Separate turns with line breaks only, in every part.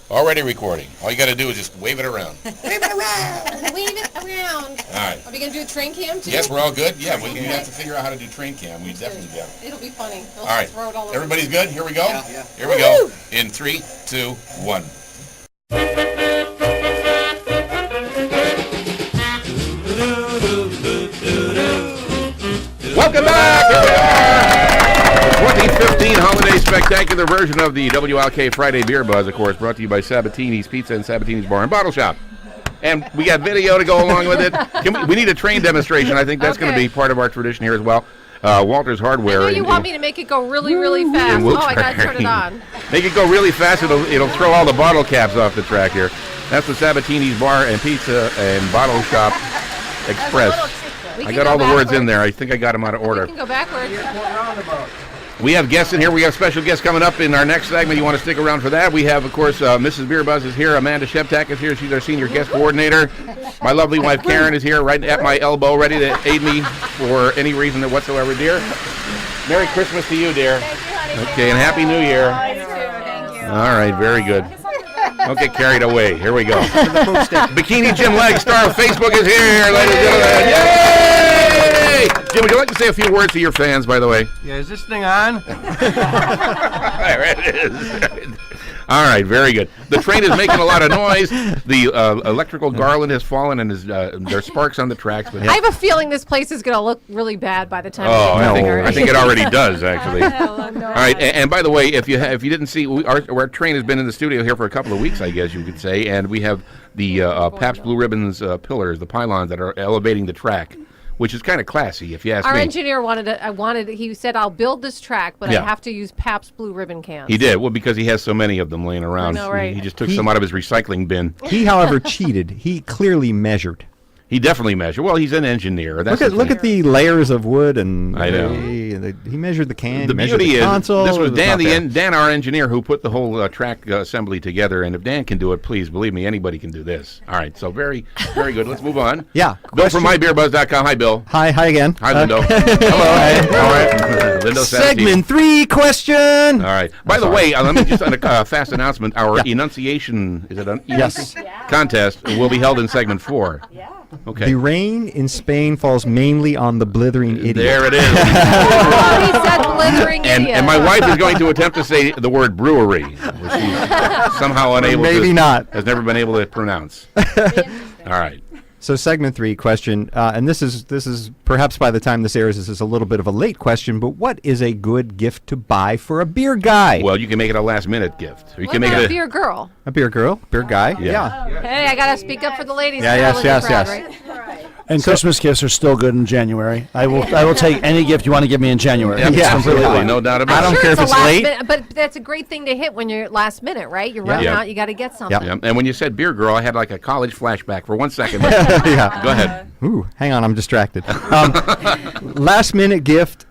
Already recording. All you got to do is just wave it around.
Wave it around. Wave it around.
All right.
Are we going to do a train cam too?
Yes, we're all good. Yeah, we have to figure out how to do train cam. We definitely do.
It'll be funny.
All right.
Throw it all over.
Everybody's good? Here we go?
Yeah.
Here we go. In 3, 2, 1. Welcome back! 2015 Holiday Spectacular version of the WILK Friday Beer Buzz, of course, brought to you by Sabatini's Pizza and Sabatini's Bar and Bottle Shop. And we got video to go along with it. We need a train demonstration. I think that's going to be part of our tradition here as well. Walter's Hardware.
I know you want me to make it go really, really fast. Oh, I got to turn it on.
Make it go really fast. It'll throw all the bottle caps off the track here. That's the Sabatini's Bar and Pizza and Bottle Shop Express. I got all the words in there. I think I got them out of order.
You can go backwards.
We have guests in here. We have special guests coming up in our next segment. You want to stick around for that? We have, of course, Mrs. BeerBuzz is here. Amanda Sheptak is here. She's our senior guest coordinator. My lovely wife, Karen, is here right at my elbow, ready to aid me for any reason whatsoever, dear. Merry Christmas to you, dear.
Thank you, honey.
Okay, and Happy New Year.
Thank you.
All right, very good. Don't get carried away. Here we go. Bikini Jim Leg, star of Facebook, is here, ladies and gentlemen. Yay! Jim, would you like to say a few words to your fans, by the way?
Yeah, is this thing on?
There it is. All right, very good. The train is making a lot of noise. The electrical garland has fallen, and there's sparks on the tracks. But
I have a feeling this place is going to look really bad by the time.
I think it already does, actually.
No.
All right, and by the way, if you didn't see, our train has been in the studio here for a couple of weeks, I guess you could say, and we have the Pabst Blue Ribbons pillars, the pylons that are elevating the track, which is kind of classy, if you ask me.
Our engineer he said, I'll build this track, but I have to use Pabst Blue Ribbon cans.
He did, well, because he has so many of them laying around.
I know, right?
He just took some out of his recycling bin.
He, however, cheated. He clearly measured.
He definitely measured. Well, he's an engineer.
Look at the layers of wood, and
I know.
He measured the can.
The beauty is,
console.
this was Dan, our engineer, who put the whole track assembly together. And if Dan can do it, please believe me, anybody can do this. All right, so very, very good. Let's move on.
Yeah.
Bill from mybeerbuzz.com. Hi, Bill.
Hi again.
Hi, Lindo. Hello. All right. Lindo
Segment 3 question.
All right. By the way, let me just on a fast announcement. Our enunciation contest will be held in segment 4.
Yeah.
Okay.
The rain in Spain falls mainly on the blithering idiot.
There it is.
Oh, he said blithering idiot.
And my wife is going to attempt to say the word brewery, which she's somehow unable has never been able to pronounce. All right.
So segment 3 question, and this is perhaps by the time this airs, this is a little bit of a late question, but what is a good gift to buy for a beer guy?
Well, you can make it a last-minute gift. Or you can make it
a beer girl.
A beer girl, beer guy.
Yeah.
Hey, I gotta speak up for the ladies.
Yes.
Right?
And Christmas gifts are still good in January. I will take any gift you want to give me in January.
Yeah, completely, no doubt about it.
I don't care if it's late.
But that's a great thing to hit when you're last minute, right? You're running out, you got to get something.
Yeah. And when you said beer girl, I had like a college flashback for 1 second.
Yeah.
Go ahead.
Ooh, hang on, I'm distracted. Last minute gift,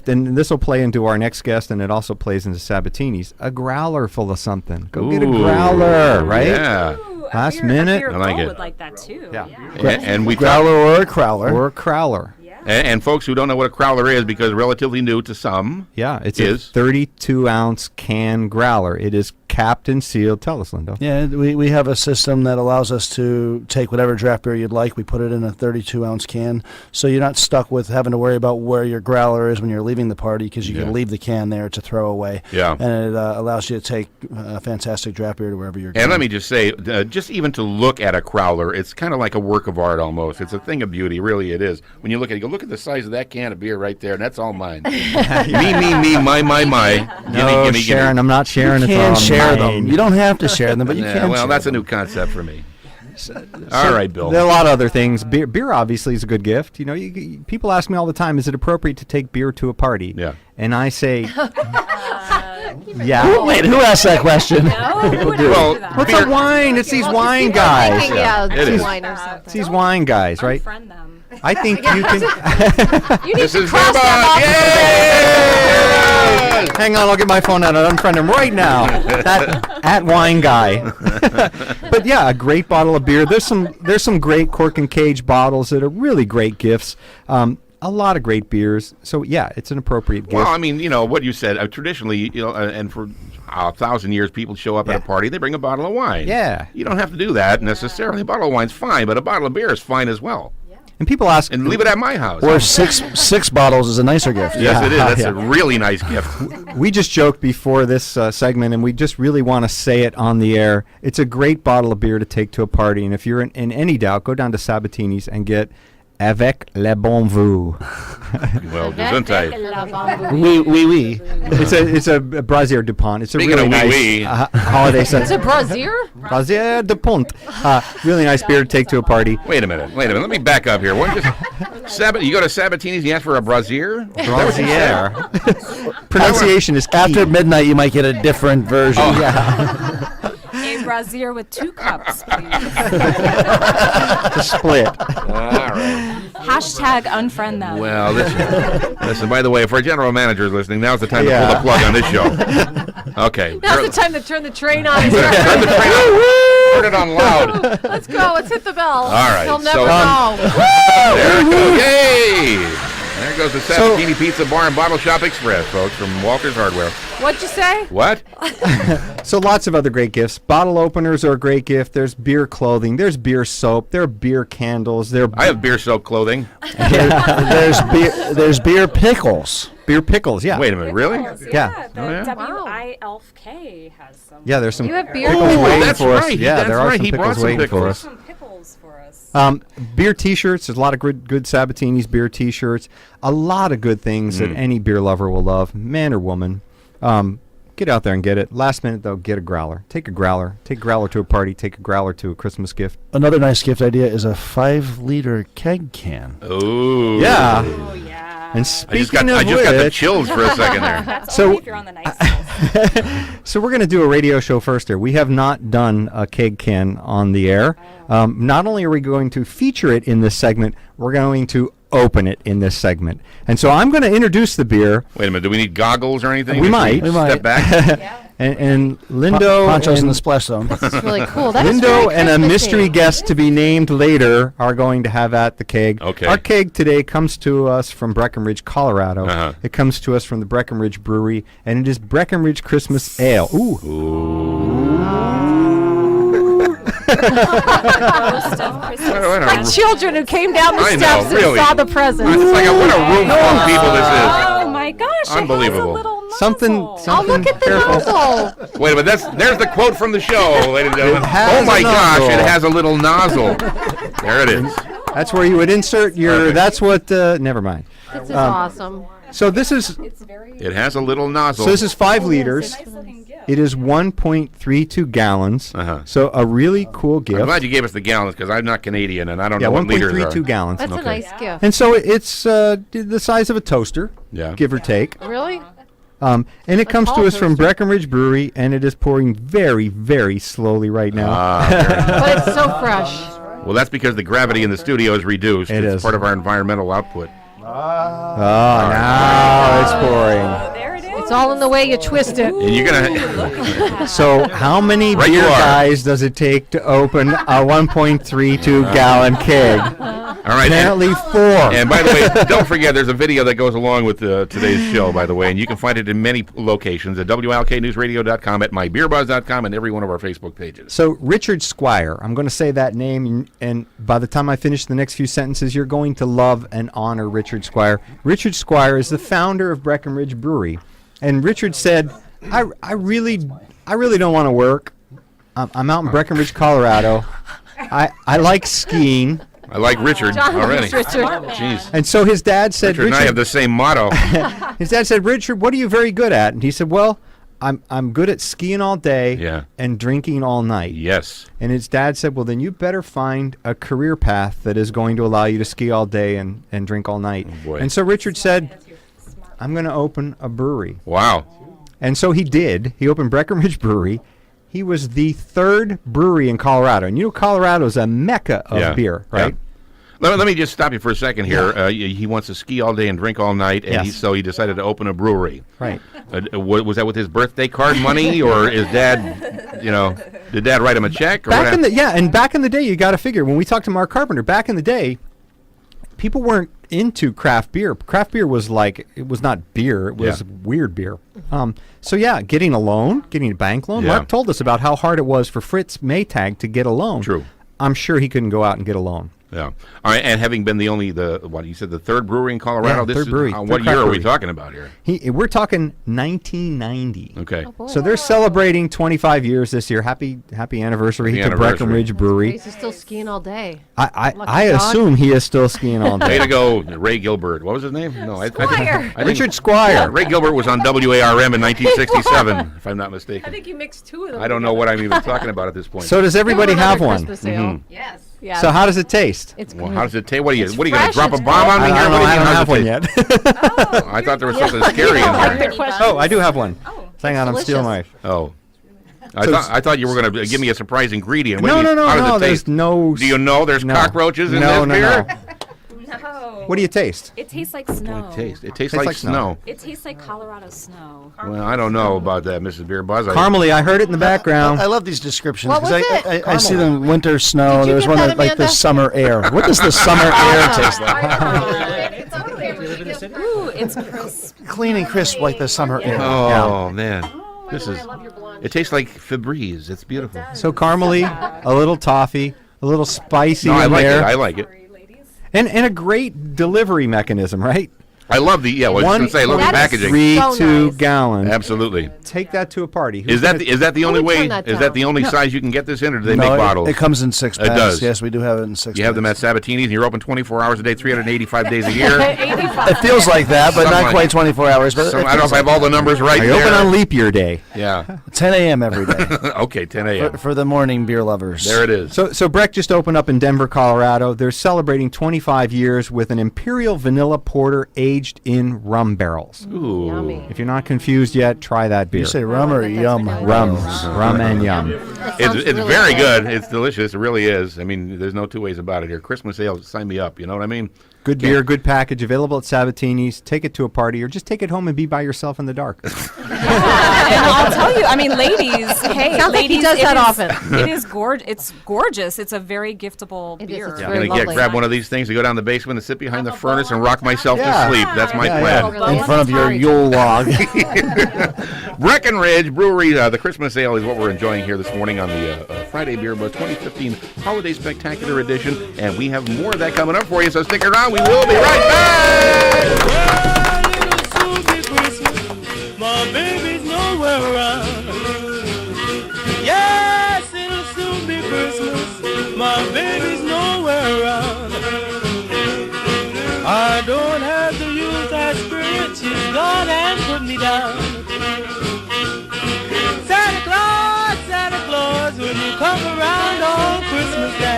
and this will play into our next guest, and it also plays into Sabatini's. A growler full of something. Go get a growler, right?
Yeah.
Last minute.
I
like it.
would like that too.
Yeah.
And we
Growler or a crowler.
Or a crowler.
Yeah.
And folks who don't know what a crowler is, because relatively new to some.
Yeah, it's a 32-ounce can growler. It is capped and sealed. Tell us, Lindo.
Yeah, we have a system that allows us to take whatever draft beer you'd like. We put it in a 32-ounce can, so you're not stuck with having to worry about where your growler is when you're leaving the party, because you can leave the can there to throw away.
Yeah.
And it allows you to take fantastic draft beer to wherever you're going.
And let me just say, just even to look at a crowler, it's kind of like a work of art almost. It's a thing of beauty, really it is. When you look at it, you go, look at the size of that can of beer right there, and that's all mine. me, my.
No,
gimme.
Sharon, I'm not sharing it.
You can share them. You don't have to share them, but you can.
Well, that's a new concept for me. All right, Bill.
There are a lot of other things. Beer obviously is a good gift. You know, people ask me all the time, is it appropriate to take beer to a party?
Yeah.
And I say, yeah.
Wait, who asked that question?
Well,
what's a wine? It's these wine guys.
It is.
Wine or something.
It's these wine guys, right?
Unfriend them.
I think you can.
You need
This
to
is
cross
BeerBuzz.
that
Yay!
Hang on, I'll get my phone out and unfriend him right now. That at wine guy. But yeah, a great bottle of beer. There's some great cork and cage bottles that are really great gifts. a lot of great beers. So yeah, it's an appropriate gift.
Well, I mean, what you said. Traditionally, and for 1,000 years, people show up at a party. They bring a bottle of wine.
Yeah.
You don't have to do that necessarily. A bottle of wine's fine, but a bottle of beer is fine as well.
And people ask,
And leave it at my house.
Or six bottles is a nicer gift.
Yes, it is. That's
Yeah.
a really nice gift.
we just joked before this segment, and we just really want to say it on the air. It's a great bottle of beer to take to a party, and if you're in any doubt, go down to Sabatini's and get Avec le bon vue.
Well, gesundheit.
Oui.
It's a Brasier DuPont. It's a
Speaking
really
of
nice
wee-wee.
holiday
It's a
scent.
brazier?
Brasier DuPont. Really nice beer to take to a party.
Wait a minute. Let me back up here. You go to Sabatini's and you ask for a brazier?
Brasier. Pronunciation is key.
After midnight, you might get a different version.
A brazier with 2 cups, please.
to split.
All right.
Hashtag unfriend them.
Well, listen, by the way, if our general manager is listening, now's the time to pull the plug on this show. Okay.
Now's the time to turn the train on.
Turn the train on. Turn it on loud.
Let's go. Let's hit the bell.
All right,
He'll never
so,
know.
There it goes. Yay! There goes the Sabatini Pizza Bar and Bottle Shop Express, folks, from Walker's Hardware.
What'd you say?
What?
So lots of other great gifts. Bottle openers are a great gift. There's beer clothing. There's beer soap. There are beer candles.
I have beer soap clothing.
There's beer pickles.
Beer pickles, yeah.
Wait a minute, really?
Yeah.
The
Oh, yeah?
WILK has some.
Yeah, there's some
You have beer
pickles
pickles?
waiting
That's
for us.
right.
Yeah,
That's
there are
right.
some
He brought
pickles
some
waiting for
pickles.
us.
Some pickles for us.
Beer T-shirts. There's a lot of good Sabatini's beer T-shirts. A lot of good things that any beer lover will love, man or woman. Get out there and get it. Last minute, though, get a growler. Take a growler. Take a growler to a party. Take a growler to a Christmas gift.
Another nice gift idea is a 5-liter keg can.
Ooh.
Yeah.
Oh, yeah.
And
I
speaking
just got
of
the
which,
chills for a second there.
That's
So-
only if you're on the nice list.
so we're going to do a radio show first here. We have not done a keg can on the air. Not only are we going to feature it in this segment, we're going to open it in this segment. And so I'm going to introduce the beer.
Wait a minute. Do we need goggles or anything?
We
Should
might.
We
Step
might.
back.
And Lindo
Ponchos in
and
the splash zone.
This is really cool. That is
Lindo
very
and a
Christmassy.
mystery guest to be named later are going to have at the keg.
Okay.
Our keg today comes to us from Breckenridge, Colorado.
Uh-huh.
It comes to us from the Breckenridge Brewery, and it is Breckenridge Christmas Ale. Ooh.
Roast of Christmas.
Like children who came down the
I know,
steps and
really.
saw the presents.
It's like what a room full of people this
Oh my gosh!
Unbelievable.
It has a little
Something-
nozzle.
some-
Oh, look at the
Careful.
nozzle.
is. Wait a minute. There's the quote from the show, ladies and gentlemen.
has
Oh my
a
gosh,
nozzle.
it has a little nozzle. There it is.
That's where you would insert your.
Perfect.
That's what. Never mind.
This is awesome.
So this is.
It's very
It has a little nozzle.
So this is 5 liters.
nice looking gift.
It is 1.32 gallons.
Uh-huh.
So a really cool
I'm
gift.
glad you gave us the gallons because I'm not Canadian and I don't
Yeah,
know what liters are.
1.32 gallons.
That's a
Okay.
nice gift.
And so it's the size of a toaster,
Yeah.
give or take.
Really?
And it comes to
tall
us from
toaster.
Breckenridge Brewery, and it is pouring very, very slowly right now.
But it's so fresh.
Well, that's because the gravity in the studio is reduced.
It
It's
is.
part of our environmental output.
Now it's pouring.
There it is.
It's all in the way you twist it.
And you're gonna.
So how many
Right
beer
you are.
guys does it take to open a 1.32 gallon keg?
All right.
Apparently 4.
And by the way, don't forget, there's a video that goes along with today's show, by the way, and you can find it in many locations at WILKnewsradio.com, at mybeerbuzz.com, and every one of our Facebook pages.
So Richard Squire, I'm going to say that name, and by the time I finish the next few sentences, you're going to love and honor Richard Squire. Richard Squire is the founder of Breckenridge Brewery, and Richard said, "I really don't want to work. I'm out in Breckenridge, Colorado. I like skiing."
I like Richard
John
already.
loves Richard.
Jeez.
And so his dad said,
Richard and I have the same motto.
his dad said, "Richard, what are you very good at?" And he said, "Well, I'm good at skiing all day
Yeah.
and drinking all night."
Yes.
And his dad said, "Well, then you better find a career path that is going to allow you to ski all day and drink all night."
boy.
And so Richard said, "I'm going to open a brewery."
Wow.
And so he did. He opened Breckenridge Brewery. He was the 3rd brewery in Colorado. And you know Colorado is a mecca of
Yeah.
beer,
Yeah.
right?
Let me just stop you for a second here. He wants to ski all day and drink all night, and
Yes.
so he decided to open a brewery.
Right.
Was that with his birthday card money, or is Dad, did Dad write him a check? Or
Back
what
in the day, you got to figure, when we talked to Mark Carpenter, back in the day, people weren't into craft beer. Craft beer was like, it was not beer, it was weird beer. So yeah, getting a loan, getting a bank loan.
Yeah.
Mark told us about how hard it was for Fritz Maytag to get a loan.
True.
I'm sure he couldn't go out and get a loan.
Yeah. All right, and having been what you said, the third brewery in Colorado.
Yeah, third brewery.
What
Third
year
craft
are we
brewery.
talking about here?
We're talking 1990.
Okay.
boy.
So they're celebrating 25 years this year. Happy anniversary
Happy
to Breckenridge Brewery.
He's still skiing all day.
I
Lucky dog.
assume he is still skiing all
Way
day.
to go, Ray Gilbert. What was his name? No, I think
Richard Squire.
Ray Gilbert was on WARM in 1967, if I'm not
I
mistaken.
think you mixed two of them.
I don't know what I'm even talking about at this point.
So does everybody have one?
Yes. Yeah.
So how does it taste?
It's
Well,
good.
how does it taste? What are you
It's
going to drop a
fresh,
bomb on me
I
here?
don't know.
What do
I
you
don't
how
have
does
one
it taste?
yet.
I thought there was something scary in there.
Oh, I do have one. Hang on, I'm
delicious.
stealing my.
Oh. I thought you were going to give me a surprise ingredient. What do
No,
you-
no,
how does
no.
it
There's
taste?
no.
Do you know there's
no.
cockroaches in
No,
this
no,
beer?
no.
No.
What do you taste?
It tastes like snow.
It tastes like snow.
It tastes like Colorado snow.
Well, I don't know about that, Mrs. BeerBuzz.
Caramely, I heard it in the background.
I love these descriptions
What was
I see them winter snow.
Did you
There was
get
one
that,
that like the
Amanda?
summer air. What does the summer air taste like?
Ooh, it's crisp.
Clean and crisp like the summer air.
Oh, man. This is. It tastes like Febreze. It's beautiful.
So caramely, a little toffee, a little spicy
No, I
in
like
there,
it. I like it.
and a great delivery mechanism, right?
I love the well. I was going to say, I love the
That is
packaging.
3
So
2
nice.
gallon.
Absolutely.
Take that to a party.
Is that the only
Let me
way?
turn that
Is that
down.
the only size you can get this in, or do they
No,
make
it-
bottles?
It comes in 6
It
packs.
does.
Yes, we do have it in 6
You have them at
packs.
Sabatini's, and you're open 24 hours a day, 385 days a year.
It feels like that, but
Something
not
like-
quite 24 hours. But
So
it
I don't know
feels
if I have all the numbers right
Are you
there.
open on leap year day?
Yeah.
10 a.m. every day
Okay, 10 a.m.
for the morning beer lovers.
There it is.
So Breck just opened up in Denver, Colorado. They're celebrating 25 years with an Imperial Vanilla Porter aged in rum barrels.
Ooh.
Yummy.
If you're not confused yet, try that beer.
You say rum or
I think that's
yum?
vanilla.
Rum and yum.
That
It's
sounds really
very good. It's delicious. It really is. I mean, there's no two ways about it here. Christmas ale, sign me up. You know what I mean?
Good beer, good package, available at Sabatini's. Take it to a party or just take it home and be by yourself in the dark.
And I'll tell you, I mean, ladies, hey,
Sounds like
ladies,
he does
it
that
is-
often.
It is gorgeous. It's gorgeous. It's a very giftable
It is.
beer.
It's
I'm
very
going to
lovely.
grab one of these things and go down the basement and sit behind the furnace and rock myself
Yeah.
to sleep. That's my
Yeah,
plan.
yeah.
In front of your Yule log.
Breckenridge Brewery, the Christmas ale is what we're enjoying here this morning on the Friday Beer Buzz 2015 Holiday Spectacular Edition. And we have more of that coming up for you, so stick around. We will be right back.
Well, it'll soon be Christmas. My baby's nowhere around. Yes, it'll soon be Christmas. My baby's nowhere around. I don't have to use that spirit. She's gone and put me down. Santa Claus, when you come around on Christmas Day.